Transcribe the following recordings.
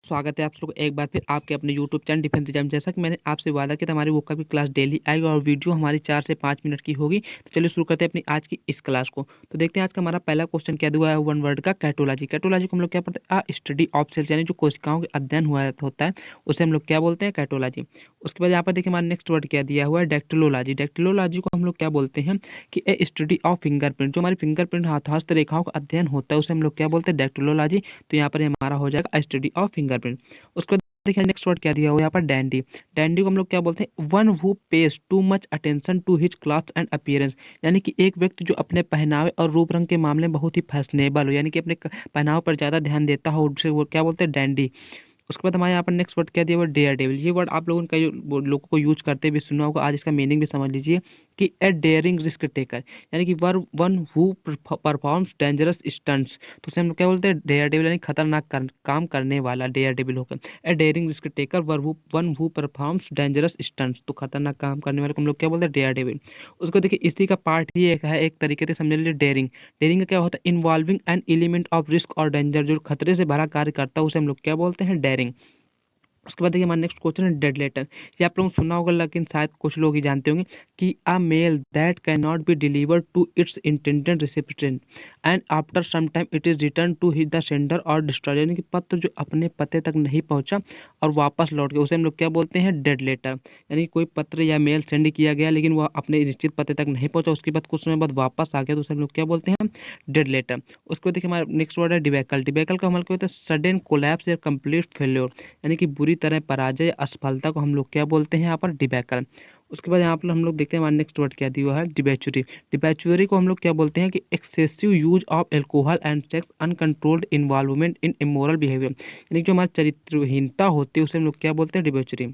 स्वागत है आप लोग एक बार फिर आपके अपने यूट्यूब चैनल डिफेंस एग्जाम। जैसा कि मैंने आपसे वादा किया था, हमारी वो का भी क्लास डेली आएगी और वीडियो हमारी 4 से 5 मिनट की होगी। तो चलिए शुरू करते हैं अपनी आज की इस क्लास को। तो देखते हैं आज का हमारा पहला क्वेश्चन क्या हुआ है, वन वर्ड का कैटोलॉजी। कैटोलॉजी को हम लोग क्या पढ़ते हैं, स्टडी ऑफ सेल्स, यानी जो कोशिकाओं के अध्ययन हुआ होता है उसे हम लोग क्या बोलते हैं, कैटोलॉजी। उसके बाद यहाँ पर देखिए हमारा नेक्स्ट वर्ड क्या दिया हुआ है, डेक्टिलोलॉजी। डेक्टिलोलॉजी को हम लोग क्या बोलते हैं कि ए स्टडी ऑफ फिंगरप्रिंट, जो हमारी फिंगरप्रिंट हस्तरेखाओं का अध्ययन होता है उसे हम लोग क्या बोलते हैं, डेक्टिलोलॉजी। तो यहाँ पर हमारा हो जाएगा स्टडी ऑफ फिंगरप्रिंट। उसके बाद देखिए नेक्स्ट वर्ड क्या दिया हुआ है यहाँ पर, डैंडी। डैंडी को हम लोग क्या बोलते हैं, one who pays too much attention to his clothes and appearance, यानी कि एक व्यक्ति जो अपने पहनावे और रूप रंग के मामले में बहुत ही फैशनेबल हो, यानी कि अपने पहनावे पर ज़्यादा ध्यान देता हो, उसे वो क्या बोलते हैं, डैंडी। उसके बाद हमारे यहाँ पर नेक्स्ट वर्ड क्या दिया हुआ है, डेयर डेविल। ये वर्ड आप लोगों ने कई लोगों को यूज करते भी सुना होगा, आज इसका मीनिंग भी समझ लीजिए कि ए डेयरिंग रिस्क टेकर, यानी कि one who performs dangerous stunts. तो उसे हम लोग क्या बोलते हैं, डेयर डेविल, यानी खतरनाक काम करने वाला डेयर डेविल होकर। A daring risk taker one who performs dangerous stunts, तो खतरनाक काम करने वाले को हम लोग क्या बोलते हैं, डेयर डेविल। उसको देखिए इसी का पार्ट ही एक है, एक तरीके से समझ लीजिए डेयरिंग। डेयरिंग का क्या होता है, involving an element of risk और डेंजर, जो खतरे से भरा कार्य करता है उसे हम लोग क्या बोलते हैं, डेयरिंग। उसके बाद देखिए हमारा नेक्स्ट क्वेश्चन है डेड लेटर। ये आप लोगों ने सुना होगा लेकिन शायद कुछ लोग ही जानते होंगे कि a mail that can not be delivered to its intended recipient and after some time it is return to his the sender or destroy, यानी कि पत्र जो अपने पते तक नहीं पहुंचा और वापस लौट गया उसे हम लोग क्या बोलते हैं, डेड लेटर। यानी कि कोई पत्र या मेल सेंड किया गया लेकिन वह अपने निश्चित पते तक नहीं पहुंचा, उसके बाद कुछ समय बाद वापस आ गया तो उसे हम लोग क्या बोलते हैं, डेड लेटर। उसके बाद देखिए हमारा नेक्स्ट वर्ड है डिबेकल। डिबेकल का हम लोग क्या होता है, सडन कोलैप्स या कंप्लीट फेल्योर, यानी कि बुरी तरह पराजय असफलता को हम लोग क्या बोलते हैं यहाँ पर, डिबैकल। उसके बाद यहाँ पर हम लोग देखते हैं हमारा नेक्स्ट वर्ड क्या दिया हुआ है, डिबेचुरी। डिबेचुरी को हम लोग क्या बोलते हैं कि excessive use of alcohol and sex, uncontrolled involvement in immoral behaviour, यानी कि जो हमारी चरित्रहीनता होती है उसे हम लोग क्या बोलते हैं, डिबेचुरी।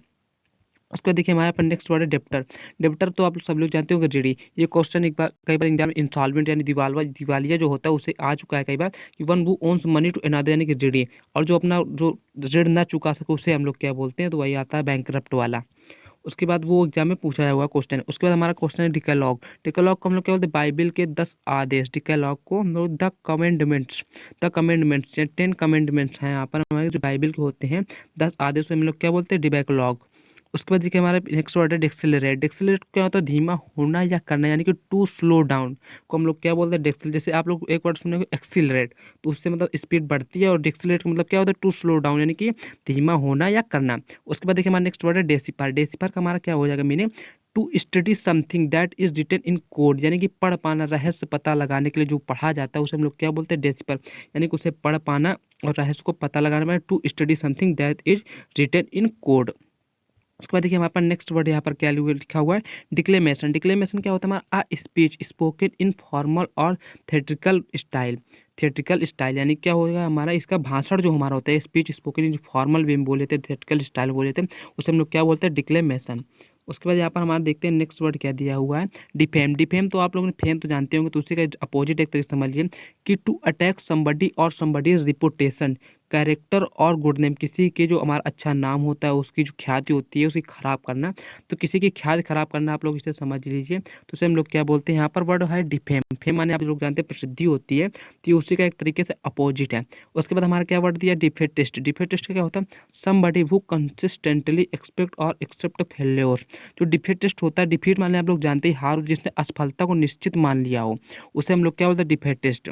उसके बाद देखिए हमारे पास नेक्स्ट वर्ड है डेप्टर। डेप्टर तो आप सब लोग जानते होंगे, जीडी। ये क्वेश्चन एक बार कई बार एग्जाम में इंसॉल्वेंट यानी दिवालिया जो होता है उसे आ चुका है कई बार, कि one who owes money to another, यानी कि जीडी। और जो अपना जो ऋण ना चुका सके उसे हम लोग क्या बोलते हैं, तो वही आता है बैंकरप्ट वाला। उसके बाद वो एग्जाम में पूछा हुआ क्वेश्चन है। उसके बाद हमारा क्वेश्चन है डिकैलॉग। डिकैलॉग को हम लोग क्या बोलते हैं, बाइबल के 10 आदेश। डिकैलॉग को हम लोग द कमेंडमेंट्स या 10 कमेंडमेंट्स हैं यहाँ पर हमारे जो बाइबल के होते हैं, 10 आदेश हम लोग क्या बोलते हैं, डिकैलॉग। उसके बाद देखिए हमारा नेक्स्ट वर्ड है डिक्सेलरेट। डिक्सेलरेट क्या होता है, धीमा होना या करना, यानी कि टू स्लो डाउन को हम लोग क्या बोलते हैं, डिक्सेल। जैसे आप लोग एक वर्ड सुने एक्सीलरेट, तो उससे मतलब स्पीड बढ़ती है, और डिक्सेलरेट का मतलब क्या होता है, टू स्लो डाउन, यानी कि धीमा होना या करना। उसके बाद देखिए हमारा नेक्स्ट वर्ड है डेसिफर। डेसिफर का हमारा क्या हो जाएगा meaning, to study something that is written in code, यानी कि पढ़ पाना, रहस्य पता लगाने के लिए जो पढ़ा जाता है उसे हम लोग क्या बोलते हैं, डेसिफर, यानी कि उसे पढ़ पाना और रहस्य को पता लगाने में, to study something that is written in code. उसके बाद देखिए हमारे पास नेक्स्ट वर्ड यहाँ पर क्या लिखा हुआ है, डिक्लेमेशन। डिक्लेमेशन क्या होता है, हमारा आ स्पीच स्पोकन इन फॉर्मल और थिएट्रिकल स्टाइल। थिएट्रिकल स्टाइल यानी क्या होगा, हमारा इसका भाषण जो हमारा होता है, speech spoken in formal way में बोले थे, थिएट्रिकल स्टाइल बोले थे, उसे हम लोग क्या बोलते हैं, डिक्लेमेशन। उसके बाद यहाँ पर हमारा देखते हैं नेक्स्ट वर्ड क्या दिया हुआ है, डिफेम। डिफेम तो आप लोगों ने फेम तो जानते होंगे, तो उसी का अपोजिट एक तरीके से समझिए कि टू अटैक समबडी और समबडीज रिपुटेशन, कैरेक्टर और गुड नेम, किसी के जो हमारा अच्छा नाम होता है, उसकी जो ख्याति होती है उसे खराब करना। तो किसी की ख्याति खराब करना आप लोग इसे समझ लीजिए, तो उसे हम लोग क्या बोलते हैं, यहाँ पर वर्ड है डिफेम। फेम माने आप लोग जानते हैं प्रसिद्धि होती है, तो ये उसी का एक तरीके से अपोजिट है। उसके बाद हमारा क्या वर्ड दिया, डिफेटिस्ट। डिफेटिस्ट का क्या होता है, समबडी हु कंसिस्टेंटली एक्सपेक्ट और एक्सेप्ट फेल्योर। जो डिफेटिस्ट होता है, डिफीट माने आप लोग जानते हैं हार, जिसने असफलता को निश्चित मान लिया हो उसे हम लोग क्या बोलते हैं, डिफेटिस्ट।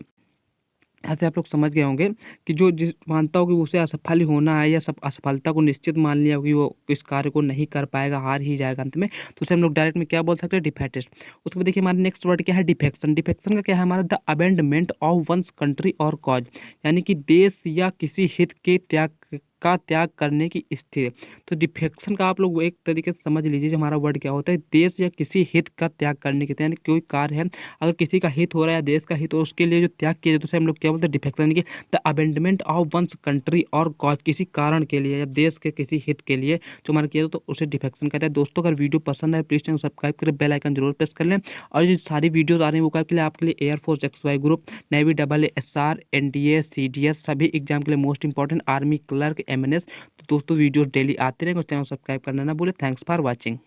ऐसे आप लोग समझ गए होंगे कि जो जिस मानता हो कि उसे असफल ही होना है, या सब असफलता को निश्चित मान लिया हो कि वो इस कार्य को नहीं कर पाएगा, हार ही जाएगा अंत में, तो उसे हम लोग डायरेक्ट में क्या बोल सकते हैं, डिफेटिस्ट। उसके बाद देखिए हमारा नेक्स्ट वर्ड क्या है, डिफेक्शन। डिफेक्शन का क्या है हमारा, the abandonment of once country और कॉज, यानी कि देश या किसी हित के त्याग करने की स्थिति। तो डिफेक्शन का आप लोग एक तरीके से समझ लीजिए, जो हमारा वर्ड क्या होता है, देश या किसी हित का त्याग करने की, यानी कोई कार्य है अगर किसी का हित हो रहा है, देश का हित हो, उसके लिए जो त्याग किया जाए तो उसे हम लोग क्या बोलते हैं, डिफेक्शन। यानी कि the abandonment of once country और कॉज, किसी कारण के लिए या देश के किसी हित के लिए जो हमारा किया जाए तो उसे डिफेक्शन कहते हैं। दोस्तों अगर वीडियो पसंद है प्लीज चैनल सब्सक्राइब करें, बेल आइकन जरूर प्रेस कर लें। और जो सारी वीडियोज आ रही है वो के लिए आपके लिए air force XY group, navy SSR, NDA, CDS सभी एग्जाम के लिए most important, army clerk, MNS। तो दोस्तों वीडियोस डेली आते रहेंगे, चैनल सब्सक्राइब करना ना भूलें। Thanks for watching.